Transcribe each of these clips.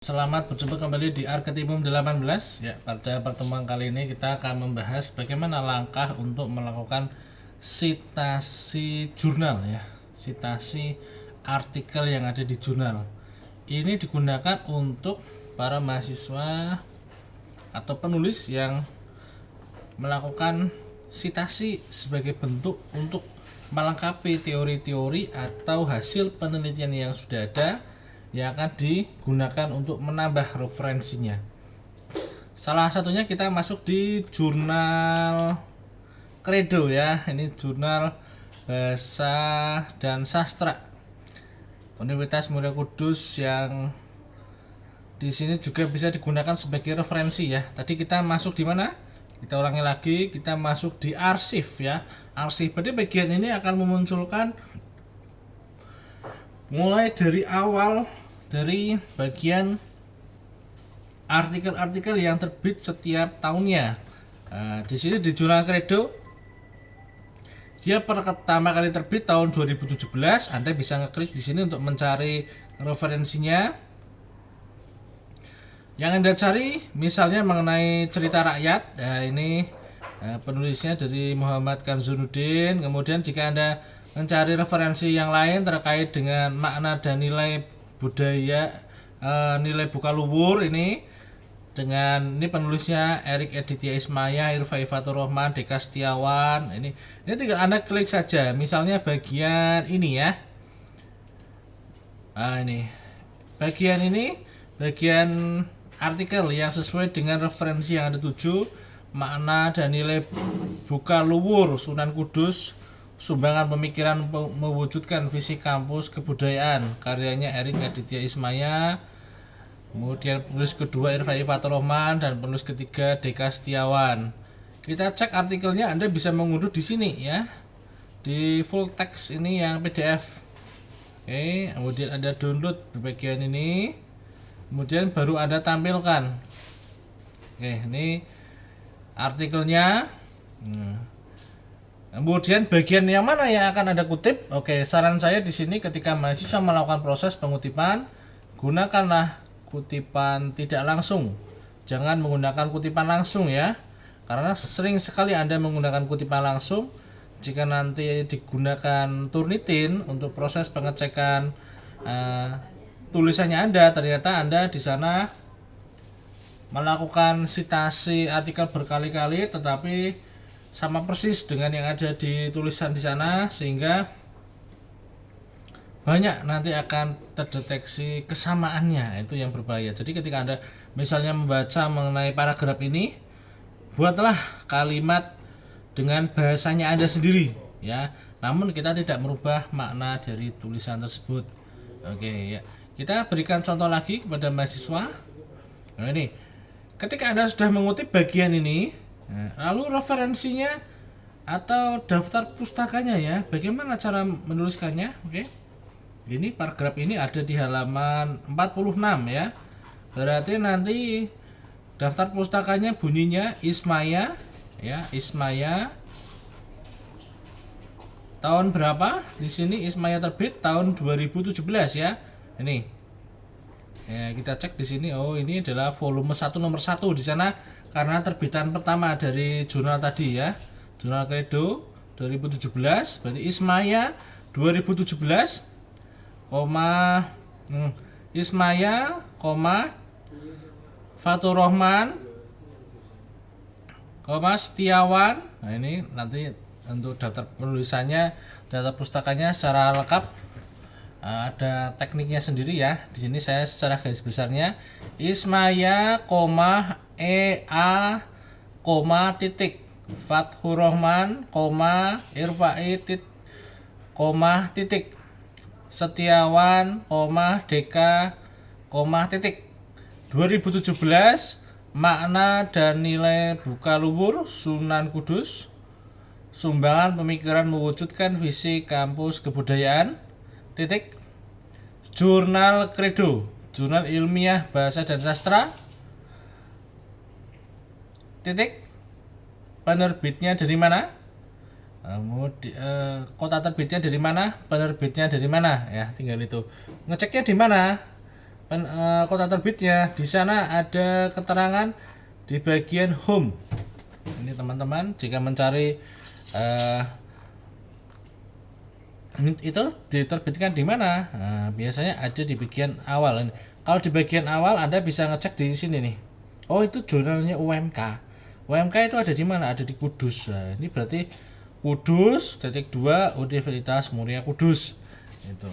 Selamat berjumpa kembali di Arketimum 18 ya. Pada pertemuan kali ini kita akan membahas bagaimana langkah untuk melakukan sitasi jurnal ya. Sitasi artikel yang ada di jurnal. Ini digunakan untuk para mahasiswa atau penulis yang melakukan sitasi sebagai bentuk untuk melengkapi teori-teori atau hasil penelitian yang sudah ada yang akan digunakan untuk menambah referensinya. Salah satunya kita masuk di jurnal Credo ya. Ini jurnal Bahasa dan Sastra Universitas Muria Kudus yang di sini juga bisa digunakan sebagai referensi ya. Tadi kita masuk di mana? Kita ulangi lagi, kita masuk di arsip ya. Arsip pada bagian ini akan memunculkan mulai dari awal dari bagian artikel-artikel yang terbit setiap tahunnya. Di sini di jurnal Credo dia pertama kali terbit tahun 2017. Anda bisa ngeklik di sini untuk mencari referensinya. Yang Anda cari misalnya mengenai cerita rakyat. Ini penulisnya dari Muhammad Kanzunuddin. Kemudian jika Anda mencari referensi yang lain terkait dengan makna dan nilai budaya, nilai Bukaluwur, ini dengan penulisnya Erik Aditya Ismaya, Irfai Fatur Rahman, Deka Setiawan. Ini tinggal Anda klik saja. Misalnya bagian ini ya. Ini bagian artikel yang sesuai dengan referensi yang Anda tuju, makna dan nilai Bukaluwur Sunan Kudus, sumbangan pemikiran mewujudkan visi kampus kebudayaan, karyanya Erik Aditya Ismaya. Kemudian penulis kedua Irfai Fatur Rahman dan penulis ketiga Deka Setiawan. Kita cek artikelnya, Anda bisa mengunduh di sini ya, di full text ini yang PDF. Oke, kemudian Anda download di bagian ini, kemudian baru Anda tampilkan. Oke, ini artikelnya. Kemudian bagian yang mana yang akan Anda kutip? Oke, saran saya di sini ketika mahasiswa melakukan proses pengutipan, gunakanlah kutipan tidak langsung. Jangan menggunakan kutipan langsung ya. Karena sering sekali Anda menggunakan kutipan langsung, jika nanti digunakan Turnitin untuk proses pengecekan tulisannya Anda, ternyata Anda di sana melakukan sitasi artikel berkali-kali tetapi sama persis dengan yang ada di tulisan di sana, sehingga banyak nanti akan terdeteksi kesamaannya. Itu yang berbahaya. Jadi ketika Anda misalnya membaca mengenai paragraf ini, buatlah kalimat dengan bahasanya Anda sendiri ya. Namun kita tidak merubah makna dari tulisan tersebut. Oke ya. Kita berikan contoh lagi kepada mahasiswa. Nah ini, ketika Anda sudah mengutip bagian ini, lalu referensinya atau daftar pustakanya ya, bagaimana cara menuliskannya? Oke. Ini paragraf ini ada di halaman 46 ya. Berarti nanti daftar pustakanya bunyinya Ismaya ya, Ismaya. Tahun berapa? Di sini Ismaya terbit tahun 2017 ya. Ini. Ya, kita cek di sini. Oh, ini adalah volume 1 nomor 1 di sana karena terbitan pertama dari jurnal tadi ya. Jurnal Credo 2017, berarti Ismaya 2017, Ismaya, Fatur Rahman, Setiawan. Nah, ini nanti untuk daftar penulisannya, data pustakanya secara lengkap. Ada tekniknya sendiri ya. Di sini saya secara garis besarnya Ismaya, EA, titik Fathur Rahman, Irfai, titik Setiawan, Deka, titik 2017, makna dan nilai Bukaluwur Sunan Kudus, sumbangan pemikiran mewujudkan visi kampus kebudayaan, titik jurnal Credo, jurnal ilmiah bahasa dan sastra, titik penerbitnya dari mana, kota terbitnya dari mana, penerbitnya dari mana ya. Tinggal itu ngeceknya di mana, kota terbitnya. Di sana ada keterangan di bagian home. Ini teman-teman jika mencari itu diterbitkan di mana? Nah, biasanya ada di bagian awal. Kalau di bagian awal Anda bisa ngecek di sini nih. Oh, itu jurnalnya UMK. UMK itu ada di mana? Ada di Kudus. Nah, ini berarti Kudus titik 2 Universitas Muria Kudus. Itu.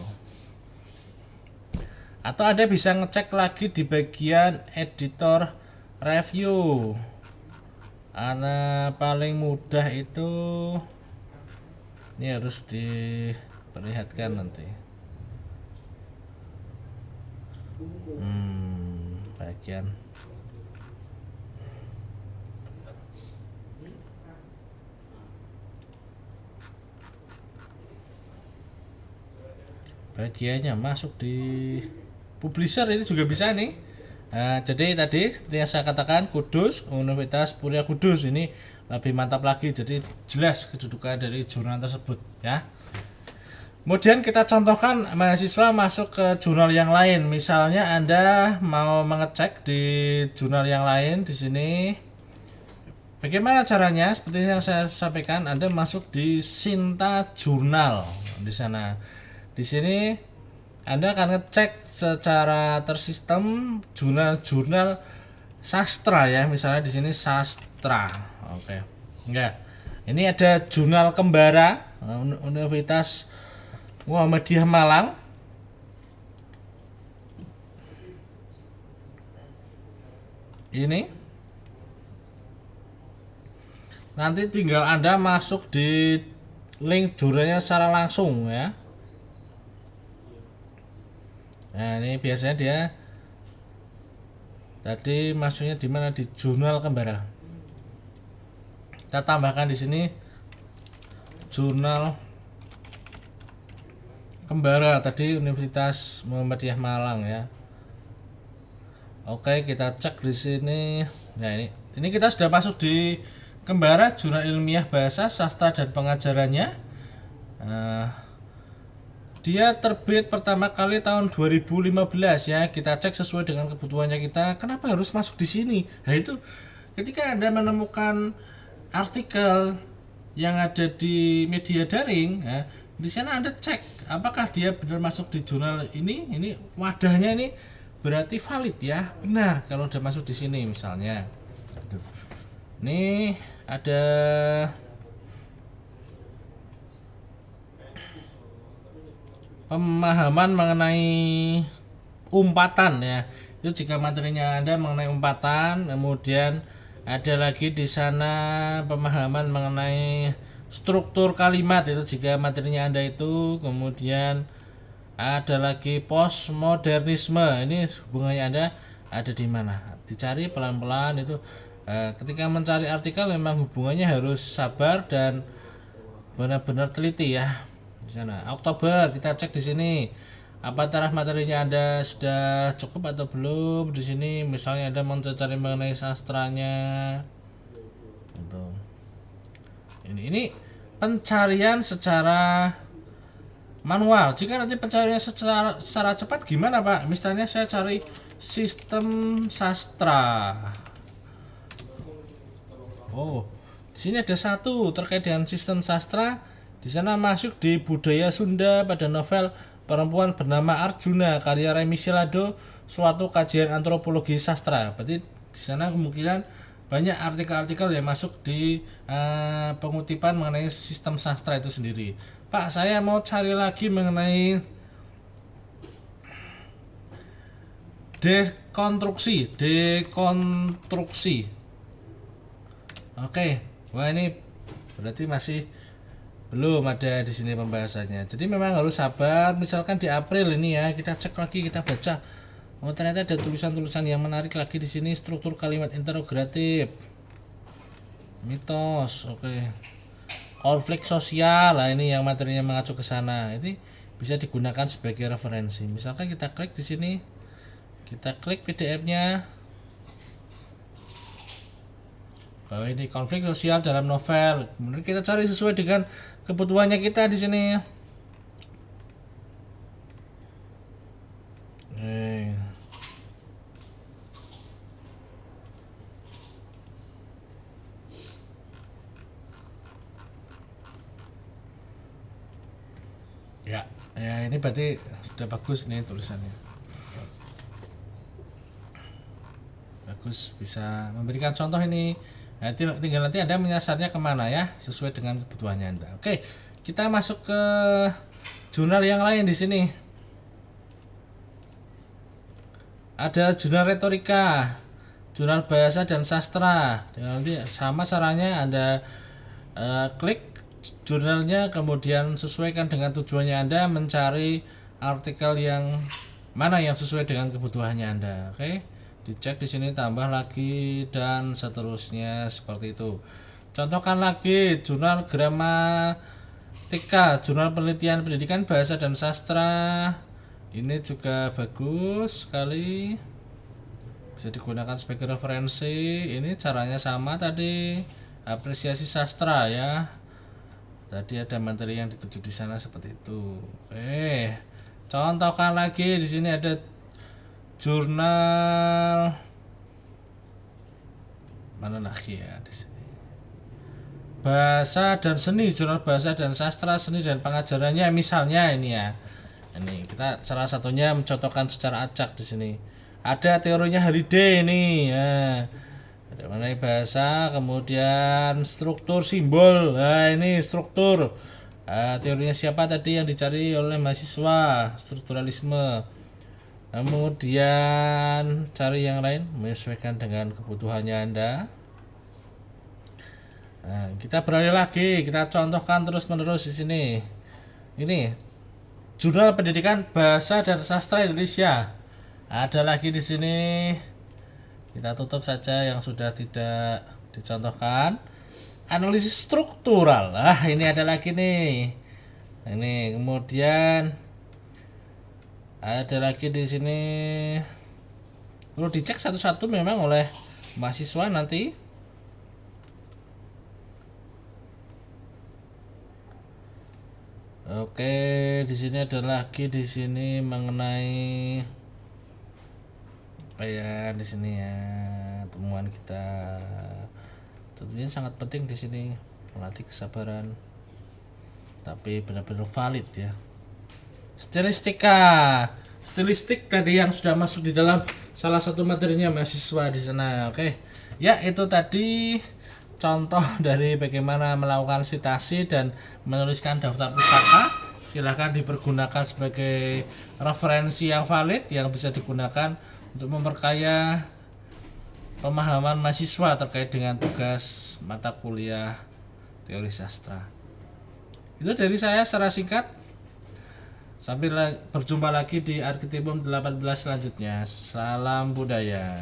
Atau Anda bisa ngecek lagi di bagian editor review. Paling mudah itu ini harus diperlihatkan nanti. Bagiannya masuk di publisher ini juga bisa nih. Nah, jadi tadi yang saya katakan Kudus, Universitas Muria Kudus ini lebih mantap lagi, jadi jelas kedudukan dari jurnal tersebut ya. Kemudian kita contohkan mahasiswa masuk ke jurnal yang lain. Misalnya Anda mau mengecek di jurnal yang lain di sini. Bagaimana caranya? Seperti yang saya sampaikan, Anda masuk di Sinta Jurnal di sana. Di sini Anda akan ngecek secara tersistem jurnal-jurnal sastra ya. Misalnya di sini sastra. Oke. Enggak. Ini ada jurnal kembara Universitas Muhammadiyah Malang. Ini. Nanti tinggal Anda masuk di link jurnalnya secara langsung ya. Nah, ini biasanya dia tadi masuknya di mana, di jurnal kembara. Kita tambahkan di sini jurnal kembara tadi Universitas Muhammadiyah Malang ya. Oke, kita cek di sini. Nah, ini kita sudah masuk di kembara jurnal ilmiah bahasa sastra dan pengajarannya. Dia terbit pertama kali tahun 2015 ya. Kita cek sesuai dengan kebutuhannya kita. Kenapa harus masuk di sini? Nah, itu ketika Anda menemukan artikel yang ada di media daring, ya, di sana Anda cek apakah dia benar masuk di jurnal ini. Ini wadahnya ini berarti valid ya, benar kalau udah masuk di sini misalnya. Ini ada pemahaman mengenai umpatan ya. Itu jika materinya Anda mengenai umpatan, kemudian ada lagi di sana pemahaman mengenai struktur kalimat, itu jika materinya Anda itu. Kemudian ada lagi postmodernisme, ini hubungannya Anda ada di mana. Dicari pelan-pelan itu. Ketika mencari artikel memang hubungannya harus sabar dan benar-benar teliti ya. Di sana Oktober kita cek di sini apa taraf materinya Anda sudah cukup atau belum. Di sini misalnya Anda mencari mengenai sastranya gitu. Ini pencarian secara manual. Jika nanti pencariannya secara cepat gimana Pak? Misalnya saya cari sistem sastra. Oh, di sini ada satu terkait dengan sistem sastra. Di sana masuk di budaya Sunda pada novel perempuan bernama Arjuna karya Remi Silado, suatu kajian antropologi sastra. Berarti di sana kemungkinan banyak artikel-artikel yang masuk di pengutipan mengenai sistem sastra itu sendiri. Pak, saya mau cari lagi mengenai dekonstruksi. Oke, wah ini berarti masih belum ada di sini pembahasannya. Jadi memang harus sabar. Misalkan di April ini ya, kita cek lagi, kita baca. Oh, ternyata ada tulisan-tulisan yang menarik lagi di sini. Struktur kalimat interogatif, mitos, oke. Konflik sosial, lah ini yang materinya mengacu ke sana. Ini bisa digunakan sebagai referensi. Misalkan kita klik di sini, kita klik PDF-nya. Bahwa ini konflik sosial dalam novel. Kemudian kita cari sesuai dengan kebutuhannya kita di sini. Ya ini berarti sudah bagus nih tulisannya. Bagus, bisa memberikan contoh ini. Nah, tinggal nanti Anda menyasarnya kemana ya, sesuai dengan kebutuhannya Anda. Oke, kita masuk ke jurnal yang lain di sini. Ada jurnal retorika, jurnal bahasa dan sastra. Nanti sama caranya Anda klik jurnalnya, kemudian sesuaikan dengan tujuannya Anda mencari artikel yang mana yang sesuai dengan kebutuhannya Anda. Oke, dicek di sini, tambah lagi dan seterusnya seperti itu. Contohkan lagi jurnal gramatika, jurnal penelitian pendidikan bahasa dan sastra. Ini juga bagus sekali, bisa digunakan sebagai referensi. Ini caranya sama tadi, apresiasi sastra ya. Tadi ada materi yang dituju di sana seperti itu. Oke, contohkan lagi di sini ada jurnal mana lagi ya di sini. Bahasa dan seni, jurnal bahasa dan sastra, seni dan pengajarannya misalnya ini ya. Ini kita salah satunya mencontohkan secara acak di sini. Ada teorinya Halliday ini ya. Ada mengenai bahasa, kemudian struktur simbol. Nah, ini struktur. Teorinya siapa tadi yang dicari oleh mahasiswa? Strukturalisme. Kemudian cari yang lain menyesuaikan dengan kebutuhannya Anda. Nah, kita beralih lagi, kita contohkan terus-menerus di sini. Ini Jurnal Pendidikan Bahasa dan Sastra Indonesia. Ada lagi di sini. Kita tutup saja yang sudah tidak dicontohkan. Analisis struktural. Ini ada lagi nih. Ini kemudian ada lagi di sini. Perlu dicek satu-satu memang oleh mahasiswa nanti. Oke, di sini ada lagi di sini mengenai apa ya di sini ya, temuan kita. Tentunya sangat penting di sini melatih kesabaran, tapi benar-benar valid ya. Stilistik tadi yang sudah masuk di dalam salah satu materinya mahasiswa di sana. Oke, ya itu tadi contoh dari bagaimana melakukan citasi dan menuliskan daftar pustaka. Silahkan dipergunakan sebagai referensi yang valid yang bisa digunakan untuk memperkaya pemahaman mahasiswa terkait dengan tugas mata kuliah teori sastra. Itu dari saya secara singkat. Sampai berjumpa lagi di Arkitipum 18 selanjutnya. Salam budaya.